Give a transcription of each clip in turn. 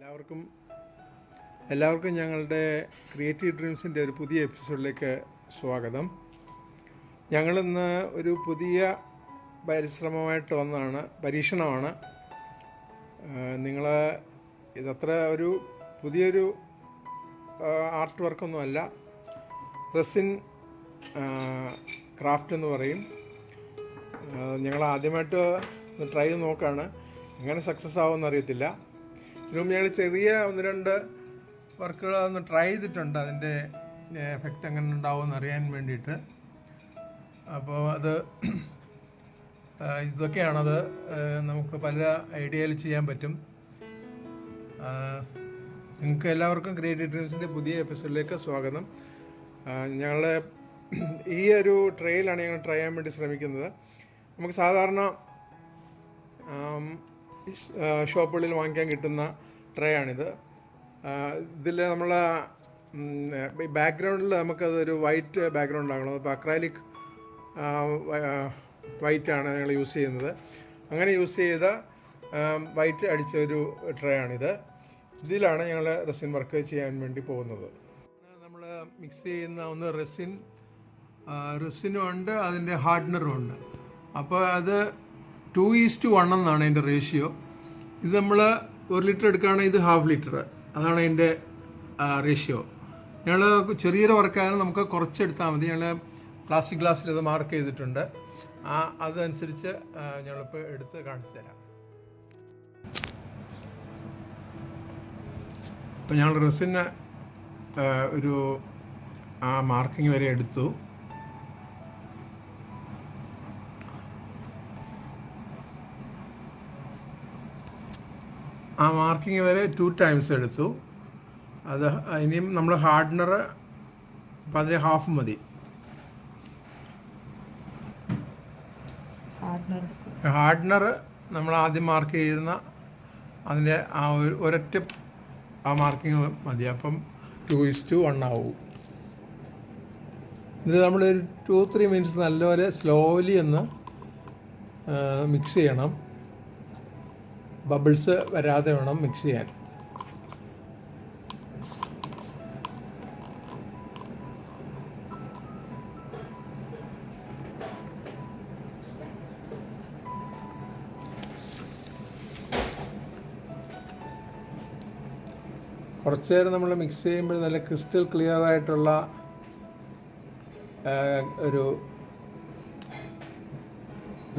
എല്ലാവർക്കും ഞങ്ങളുടെ ക്രിയേറ്റീവ് ഡ്രീംസിൻ്റെ ഒരു പുതിയ എപ്പിസോഡിലേക്ക് സ്വാഗതം. ഞങ്ങളിന്ന് ഒരു പുതിയ പരിശ്രമമായിട്ട് വന്നതാണ്, പരീക്ഷണമാണ്. ഇതത്ര ഒരു പുതിയൊരു ആർട്ട് വർക്കൊന്നുമല്ല. റെസിൻ ക്രാഫ്റ്റ് എന്ന് പറയും. ഞങ്ങൾ ആദ്യമായിട്ട് ട്രൈ ചെയ്ത് നോക്കുകയാണ്. എങ്ങനെ സക്സസ് ആവുമെന്ന് അറിയത്തില്ല. ഇതിനുമുമ്പ് ഞങ്ങൾ ചെറിയ 1-2 വർക്കുകൾ ഒന്ന് ട്രൈ ചെയ്തിട്ടുണ്ട്, അതിൻ്റെ എഫക്റ്റ് എങ്ങനെ ഉണ്ടാവുമെന്ന് അറിയാൻ വേണ്ടിയിട്ട്. അപ്പോൾ ഇതൊക്കെയാണത്. നമുക്ക് പല ഐഡിയയിൽ ചെയ്യാൻ പറ്റും. നിങ്ങൾക്ക് എല്ലാവർക്കും ക്രിയേറ്റീവ് ഡ്രീംസിൻ്റെ പുതിയ എപ്പിസോഡിലേക്ക് സ്വാഗതം. ഞങ്ങളുടെ ഈ ഒരു ട്രേയിലാണ് ഞങ്ങൾ ട്രൈ ചെയ്യാൻ വേണ്ടി ശ്രമിക്കുന്നത്. നമുക്ക് സാധാരണ ഷോപ്പുകളിൽ വാങ്ങിക്കാൻ കിട്ടുന്ന ട്രേ ആണിത്. ഇതിൽ നമ്മൾ ബാക്ക്ഗ്രൗണ്ടിൽ നമുക്കതൊരു വൈറ്റ് ബാക്ക്ഗ്രൗണ്ട് ആകണം. അപ്പോൾ അക്രൈലിക് വൈറ്റാണ് ഞങ്ങൾ യൂസ് ചെയ്യുന്നത്. അങ്ങനെ യൂസ് ചെയ്ത വൈറ്റ് അടിച്ച ഒരു ട്രേ ആണിത്. ഇതിലാണ് ഞങ്ങൾ റെസിൻ വർക്ക് ചെയ്യാൻ വേണ്ടി പോകുന്നത്. നമ്മൾ മിക്സ് ചെയ്യുന്ന ഒന്ന് റെസിനും ഉണ്ട്, അതിൻ്റെ ഹാർഡ്നറും ഉണ്ട്. അപ്പോൾ അത് 2:1 എന്നാണ് അതിൻ്റെ റേഷ്യോ. ഇത് നമ്മൾ 1 ലിറ്റർ എടുക്കുകയാണെങ്കിൽ ഇത് 1/2 ലിറ്റർ, അതാണ് അതിൻ്റെ റേഷ്യോ. ഞങ്ങൾ ചെറിയൊരു വർക്കായാലും നമുക്ക് കുറച്ചെടുത്താൽ മതി. ഞങ്ങൾ പ്ലാസ്റ്റിക് ഗ്ലാസ്സിൽ ഇത് മാർക്ക് ചെയ്തിട്ടുണ്ട്. അതനുസരിച്ച് ഞങ്ങളിപ്പോൾ എടുത്ത് കാണിച്ചു തരാം. ഇപ്പോൾ ഞങ്ങൾ റെസിന് ഒരു മാർക്കിങ് വരെ എടുത്തു. ആ മാർക്കിങ് വരെ 2 ടൈംസ് എടുത്തു. അത് ഇനിയും നമ്മൾ ഹാർഡ്നർ അപ്പം അതിന് ഹാഫ് മതി. ഹാർഡ്നർ നമ്മൾ ആദ്യം മാർക്ക് ചെയ്യുന്ന അതിൻ്റെ ആ ഒരൊറ്റ മാർക്കിങ് മതി. അപ്പം 2:1 ആവും. ഇതിൽ നമ്മളൊരു 2-3 മിനിറ്റ്സ് നല്ലപോലെ സ്ലോലി ഒന്ന് മിക്സ് ചെയ്യണം. ബബിൾസ് വരാതെ വേണം മിക്സ് ചെയ്യാൻ. കുറച്ച് നേരം നമ്മൾ മിക്സ് ചെയ്യുമ്പോൾ നല്ല ക്രിസ്റ്റൽ ക്ലിയർ ആയിട്ടുള്ള ഒരു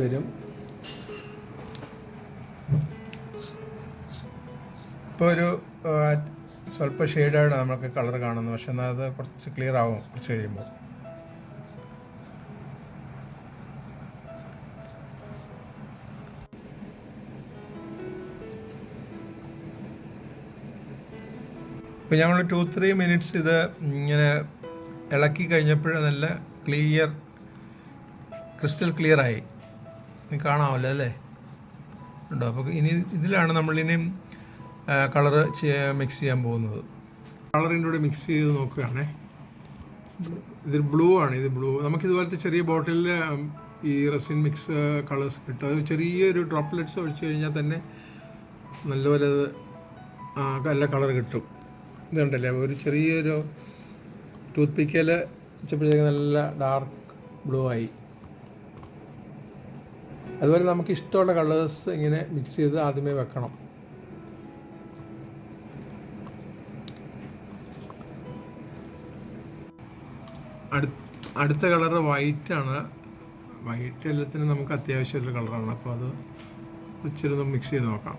വരും. ഇപ്പോൾ ഒരു സ്വല്പം ഷെയ്ഡായിട്ട് നമുക്ക് കളർ കാണുന്നു, പക്ഷെ എന്നാൽ അത് കുറച്ച് ക്ലിയർ ആവും കുറച്ച് കഴിയുമ്പോൾ. ഇപ്പോൾ ഞങ്ങൾ 2-3 മിനിറ്റ്സ് ഇത് ഇങ്ങനെ ഇളക്കി കഴിഞ്ഞപ്പോൾ നല്ല ക്രിസ്റ്റൽ ക്ലിയറായി. കാണാമല്ലോ അല്ലേ, ഉണ്ടോ? അപ്പോൾ ഇനി ഇതിലാണ് നമ്മളിനിയും കളറ് മിക്സ് ചെയ്യാൻ പോകുന്നത്. കളറിൻ്റെ കൂടെ മിക്സ് ചെയ്ത് നോക്കുകയാണേ. ഇത് ബ്ലൂ ആണ്. ഇത് ബ്ലൂ നമുക്കിതുപോലത്തെ ചെറിയ ബോട്ടിലിൽ ഈ റെസിൻ മിക്സ് കളേഴ്സ് കിട്ടും. അത് ചെറിയൊരു ഡ്രോപ്ലെറ്റ്സ് ഒഴിച്ച് കഴിഞ്ഞാൽ തന്നെ നല്ലപോലെ നല്ല കളർ കിട്ടും. ഇതുണ്ടല്ലേ, ഒരു ചെറിയൊരു ടൂത്ത് പിക്കൽ വെച്ചപ്പോഴത്തേക്ക് നല്ല ഡാർക്ക് ബ്ലൂ ആയി. അതുപോലെ നമുക്ക് ഇഷ്ടമുള്ള കളേഴ്സ് ഇങ്ങനെ മിക്സ് ചെയ്ത് ആദ്യമേ വെക്കണം. അടുത്ത കളറ് വൈറ്റാണ്. വൈറ്റ് എല്ലാത്തിനും നമുക്ക് അത്യാവശ്യമുള്ള കളറാണ്. അപ്പോൾ അത് ഇച്ചിരി ഒന്ന് മിക്സ് ചെയ്ത് നോക്കാം.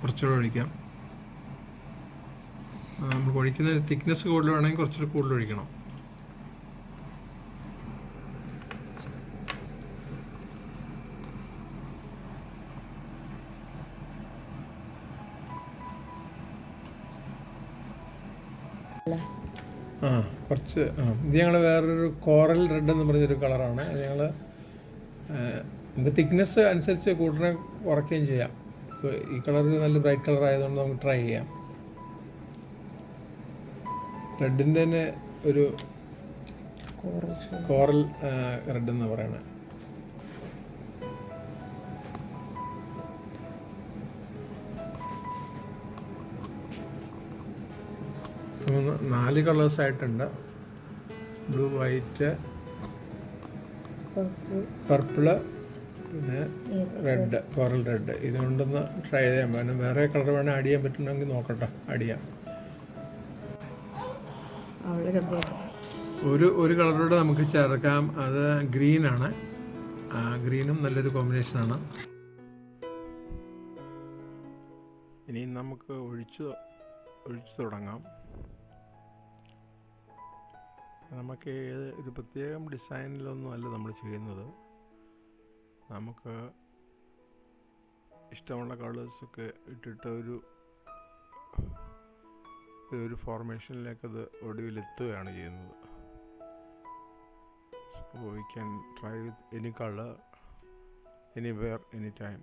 കുറച്ചുകൂടെ ഒഴിക്കാം. നമുക്ക് ഒഴിക്കുന്ന തിക്നെസ് കൂടുതൽ വേണമെങ്കിൽ കുറച്ചുകൂടെ കൂടുതൽ ഒഴിക്കണം. ആ കുറച്ച് ഇത് ഞങ്ങൾ വേറൊരു കോറൽ റെഡ് എന്ന് പറഞ്ഞൊരു കളറാണ്. അത് ഞങ്ങൾ നമുക്ക് തിക്നെസ് അനുസരിച്ച് കൂട്ടണ കുറയ്ക്കുകയും ചെയ്യാം. ഇപ്പോൾ ഈ കളർ നല്ല ബ്രൈറ്റ് കളർ ആയതുകൊണ്ട് നമുക്ക് ട്രൈ ചെയ്യാം. റെഡിൻ്റെ തന്നെ ഒരു കോറൽ റെഡ് എന്ന് പറയണത്. നാല് കളേഴ്സായിട്ടുണ്ട്. ബ്ലൂ, വൈറ്റ്, പർപ്പിള്, പിന്നെ റെഡ്, കോറൽ റെഡ്. ഇതുകൊണ്ടൊന്ന് ട്രൈ ചെയ്യാം. പിന്നെ വേറെ കളർ വേണേൽ ആഡ് ചെയ്യാൻ പറ്റുന്നെങ്കിൽ നോക്കട്ടെ, ആഡ് ചെയ്യാം. ഒരു കളറോടെ നമുക്ക് ചേർക്കാം. അത് ഗ്രീനാണ്. ഗ്രീനും നല്ലൊരു കോമ്പിനേഷനാണ്. ഇനി നമുക്ക് ഒഴിച്ചു തുടങ്ങാം. നമുക്ക് ഒരു പ്രത്യേകം ഡിസൈനിലൊന്നും അല്ല നമ്മൾ ചെയ്യുന്നത്. നമുക്ക് ഇഷ്ടമുള്ള കളേഴ്സൊക്കെ ഇട്ടിട്ട് ഒരു ഫോർമേഷനിലേക്കത് ഒടുവിലെത്തുകയാണ് ചെയ്യുന്നത്. So we can try with any colour, anywhere, any time.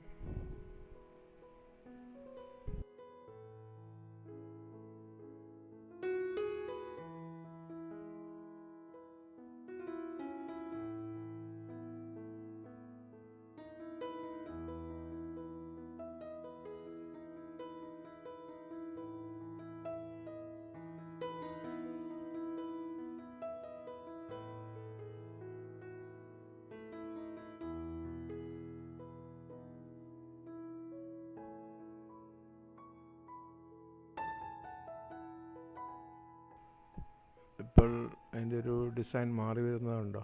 ഇപ്പോൾ അതിൻ്റെ ഒരു ഡിസൈൻ മാറി വരുന്നതുണ്ടോ?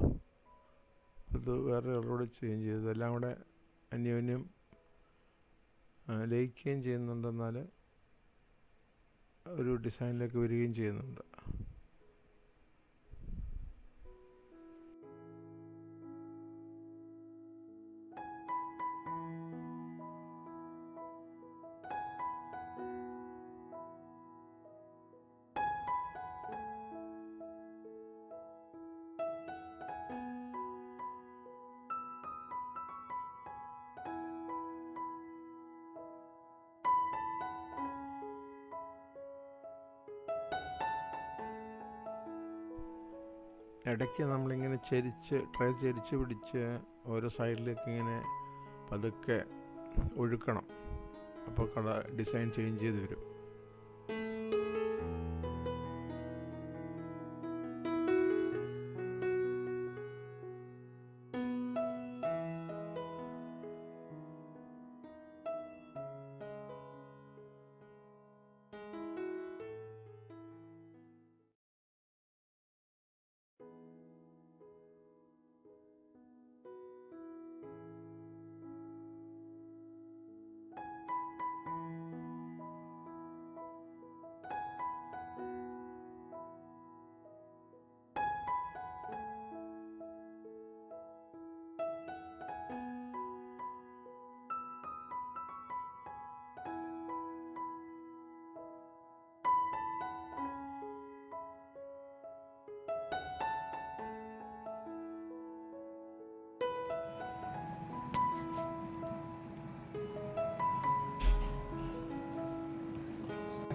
ഇത് വേറെ കളറോട് ചേഞ്ച് ചെയ്തു. എല്ലാം കൂടെ അന്യോന്യം ലയിക്കുകയും ചെയ്യുന്നുണ്ടെന്നാൽ ഒരു ഡിസൈനിലേക്ക് വരികയും ചെയ്യുന്നുണ്ട്. ഇടയ്ക്ക് നമ്മളിങ്ങനെ ചെരിച്ച് പിടിച്ച് ഓരോ സൈഡിലേക്ക് ഇങ്ങനെ പതുക്കെ ഒഴുക്കണം. അപ്പോൾ കളർ ഡിസൈൻ ചേഞ്ച് ചെയ്ത് വരും.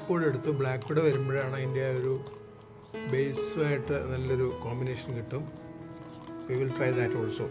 കൂടെ എടുത്തു. ബ്ലാക്ക് കൂടെ വരുമ്പോഴാണ് അതിൻ്റെ ഒരു ബേസുമായിട്ട് നല്ലൊരു കോമ്പിനേഷൻ കിട്ടും. We will try that also.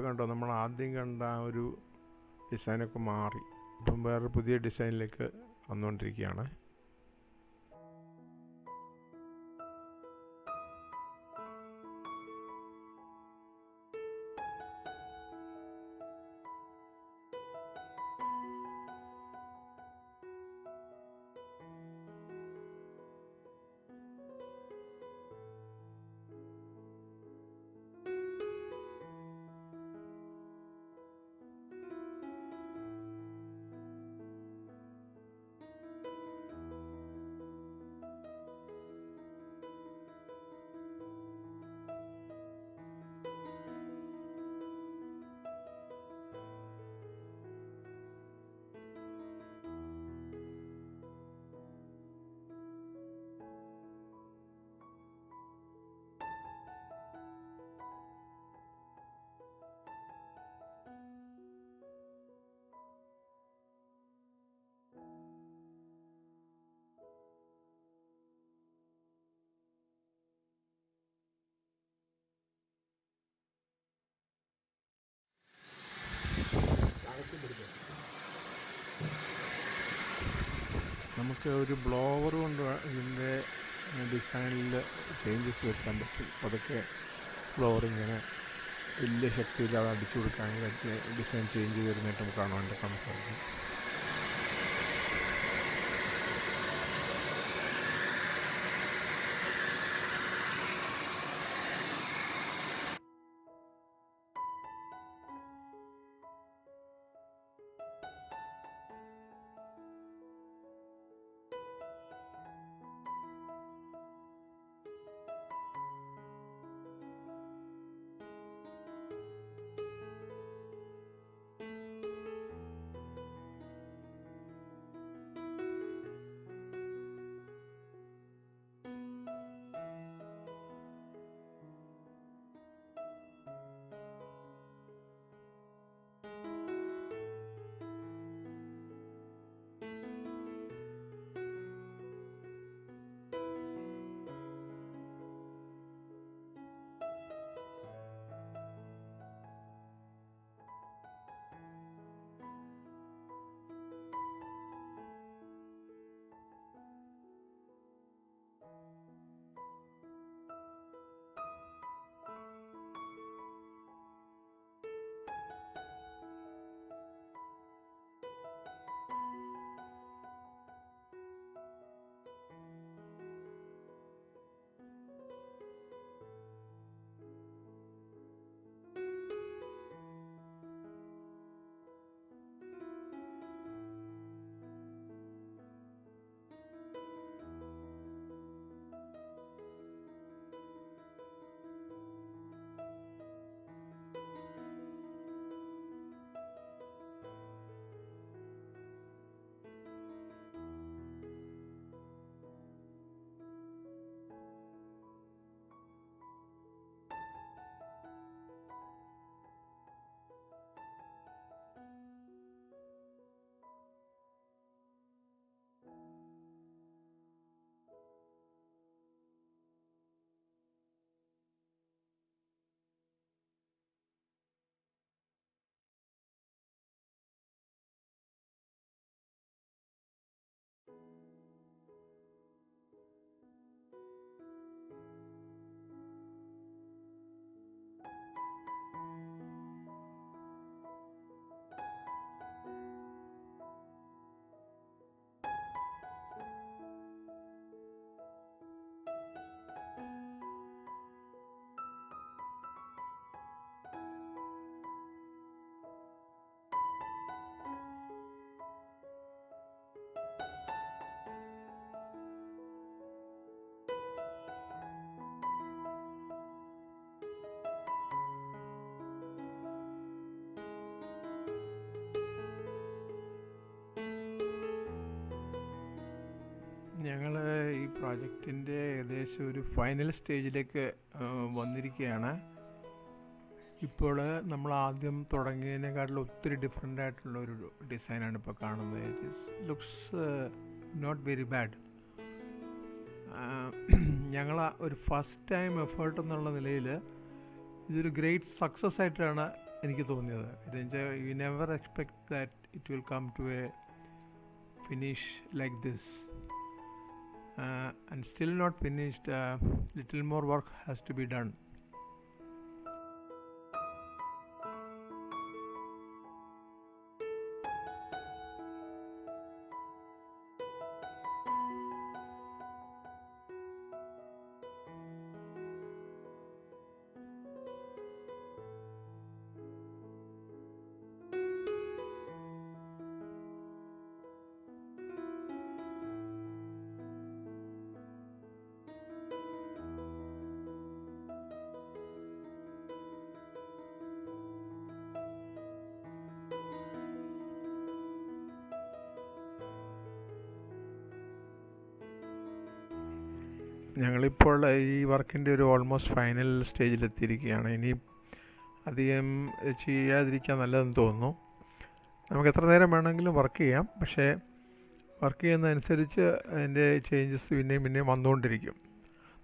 ഇപ്പോൾ കണ്ടോ, നമ്മൾ ആദ്യം കണ്ട ആ ഒരു ഡിസൈനൊക്കെ മാറി ഇപ്പം വേറൊരു പുതിയ ഡിസൈനിലേക്ക് വന്നുകൊണ്ടിരിക്കുകയാണ്. നമുക്ക് ഒരു ബ്ലോവർ കൊണ്ട് ഇതിൻ്റെ ഡിസൈനിൽ ചേഞ്ചസ് വരുത്താൻ പറ്റും. അതൊക്കെ ബ്ലോവർ ഇങ്ങനെ വലിയ ശക്തിയിൽ അത് അടിച്ചു കൊടുക്കാനായിട്ട് ഡിസൈൻ ചേഞ്ച് ചെയ്ത് വരുന്നതായിട്ട് നമുക്ക് കാണാൻ സാധിക്കും. ഞങ്ങൾ ഈ പ്രോജക്റ്റിൻ്റെ ഏകദേശം ഒരു ഫൈനൽ സ്റ്റേജിലേക്ക് വന്നിരിക്കുകയാണ്. ഇപ്പോൾ നമ്മൾ ആദ്യം തുടങ്ങിയതിനേക്കാട്ടിലും ഒത്തിരി ഡിഫറെൻ്റ് ആയിട്ടുള്ള ഒരു ഡിസൈനാണ് ഇപ്പോൾ കാണുന്നത്. It looks not very bad. ഞങ്ങൾ ഒരു ഫസ്റ്റ് ടൈം എഫേർട്ട് എന്നുള്ള നിലയിൽ ഇതൊരു ഗ്രേറ്റ് സക്സസ് ആയിട്ടാണ് എനിക്ക് തോന്നിയത്. You never expect that it will come to a finish like this, and still not finished. Little more work has to be done. ഞങ്ങളിപ്പോൾ ഈ വർക്കിൻ്റെ ഒരു ഓൾമോസ്റ്റ് ഫൈനൽ സ്റ്റേജിലെത്തിയിരിക്കുകയാണ്. ഇനി അധികം ചെയ്യാതിരിക്കാൻ നല്ലതെന്ന് തോന്നുന്നു. നമുക്ക് എത്ര നേരം വേണമെങ്കിലും വർക്ക് ചെയ്യാം, പക്ഷേ വർക്ക് ചെയ്യുന്നതനുസരിച്ച് അതിൻ്റെ ചേഞ്ചസ് പിന്നെയും വന്നുകൊണ്ടിരിക്കും.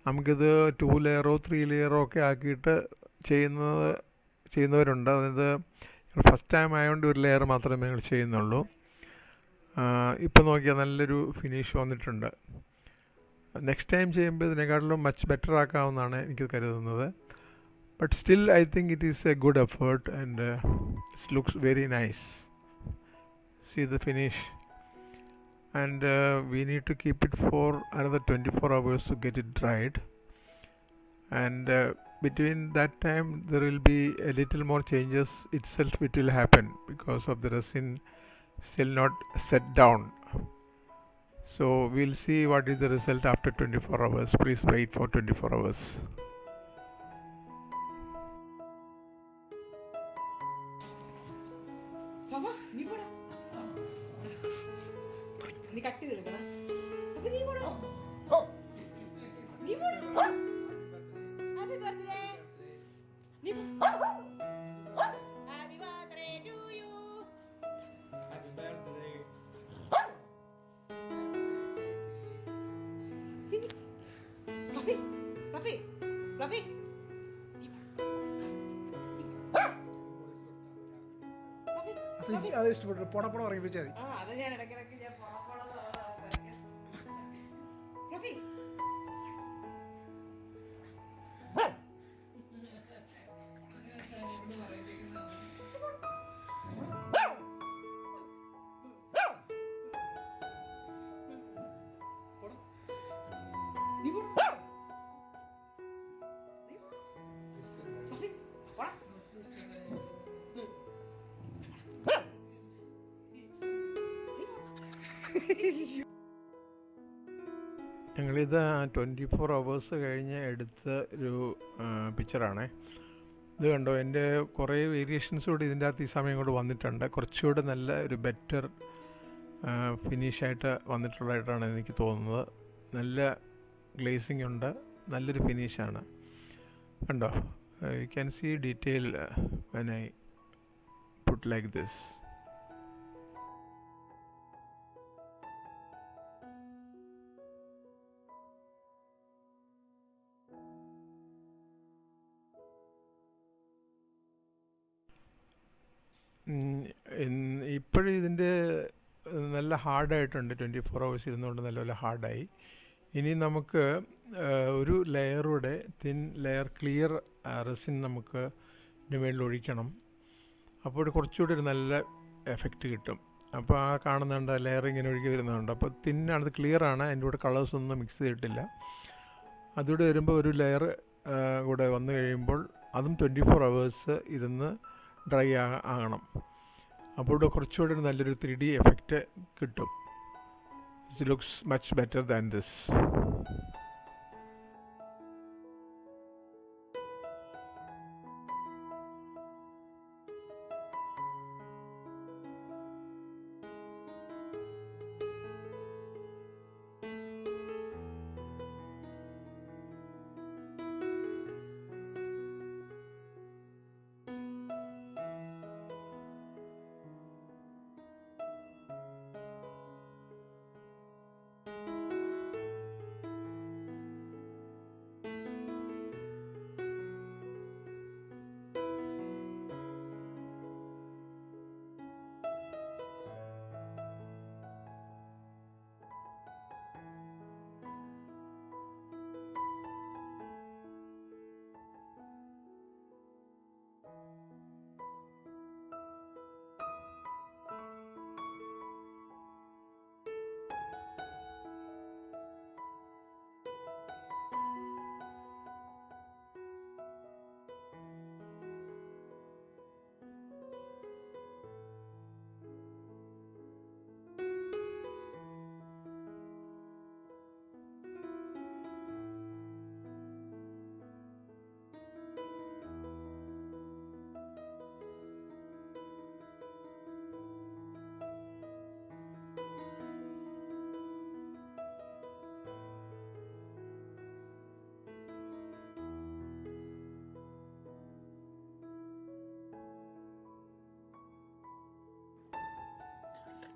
നമുക്കിത് 2 ലെയറോ 3 ലെയറോ ഒക്കെ ആക്കിയിട്ട് ചെയ്യുന്നവരുണ്ട്. അതായത് ഫസ്റ്റ് ടൈം ആയതുകൊണ്ട് ഒരു ലെയർ മാത്രമേ ഞങ്ങൾ ചെയ്യുന്നുള്ളൂ. ഇപ്പോൾ നോക്കിയാൽ നല്ലൊരു ഫിനിഷ് വന്നിട്ടുണ്ട്. നെക്സ്റ്റ് ടൈം ചെയ്യുമ്പോൾ ഇതിനെക്കാട്ടിലും മച്ച് ബെറ്റർ ആക്കാമെന്നാണ് എനിക്ക് കരുതുന്നത്. But still I think it is a good effort and it looks very nice. See the finish. And we need to keep it for another 24 hours to get it dried, and between that time there will be a little more changes itself it will happen because of the resin still not set down. So we'll see what is the result after 24 hours. Please wait for 24 hours. Papa, ni poda. നീ cut ചെയ്തെടുക്കണം. അപ്പൊ നീ പോടോ. നീ പോടോ. Happy birthday. നീ happy birthday to you. Happy birthday. Rafi Rafi Rafi അത് ഇഷ്ടപ്പെട്ടു. പൊടപ്പൊട പറയിപ്പിച്ചാൽ മതി. അത് ഞാൻ ഇടയ്ക്കിടയ്ക്ക് ഞാൻ റഫി ഞങ്ങളിത് 24 hours കഴിഞ്ഞ് എടുത്ത ഒരു പിക്ചറാണ്. ഇത് കണ്ടോ, എൻ്റെ കുറേ വേരിയേഷൻസ് കൂടി ഇതിൻ്റെ അകത്ത് ഈ സമയം കൊണ്ട് വന്നിട്ടുണ്ട്. കുറച്ചുകൂടെ നല്ല ഒരു ബെറ്റർ ഫിനിഷായിട്ട് വന്നിട്ടുള്ളതായിട്ടാണ് എനിക്ക് തോന്നുന്നത്. നല്ല ഗ്ലേസിംഗ് ഉണ്ട്, നല്ലൊരു ഫിനിഷാണ്. കണ്ടോ, you can see detail when I put like this. ഇപ്പോഴും ഇതിൻ്റെ നല്ല ഹാർഡായിട്ടുണ്ട്. 24 hours ഇരുന്നുകൊണ്ട് നല്ലപോലെ ഹാർഡായി. ഇനി നമുക്ക് ഒരു ലെയറൂടെ തിൻ ലെയർ ക്ലിയർ റെസിൻ നമുക്ക് ഇതിൻ്റെ മുകളിൽ ഒഴിക്കണം. അപ്പോൾ കുറച്ചുകൂടി ഒരു നല്ല എഫക്റ്റ് കിട്ടും. അപ്പോൾ ആ കാണുന്നുണ്ട് ലെയർ ഇങ്ങനെ ഒഴുകി വരുന്നുണ്ട്. അപ്പോൾ തിന്നാണത്, ക്ലിയറാണ്. അതിൻ്റെ കൂടെ കളേഴ്സൊന്നും മിക്സ് ചെയ്തിട്ടില്ല. അതുകൂടെ വരുമ്പോൾ ഒരു ലെയർ കൂടെ വന്നു കഴിയുമ്പോൾ അതും 24 hours ഇരുന്ന് ഡ്രൈ ആകണം. അപ്പോൾ കുറച്ചുകൂടി നല്ലൊരു 3D എഫക്റ്റ് കിട്ടും. It looks much better than this.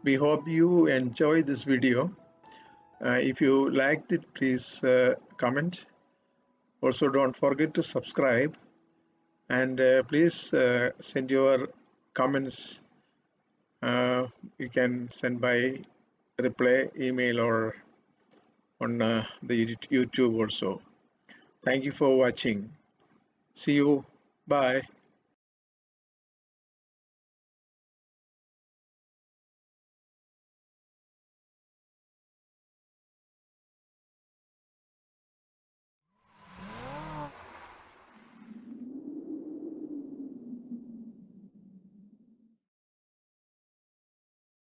We hope you enjoy this video. If you liked it, please comment. Also, don't forget to subscribe, and please send your comments. You can send by reply, email, or on the YouTube also. Thank you for watching. See you. Bye.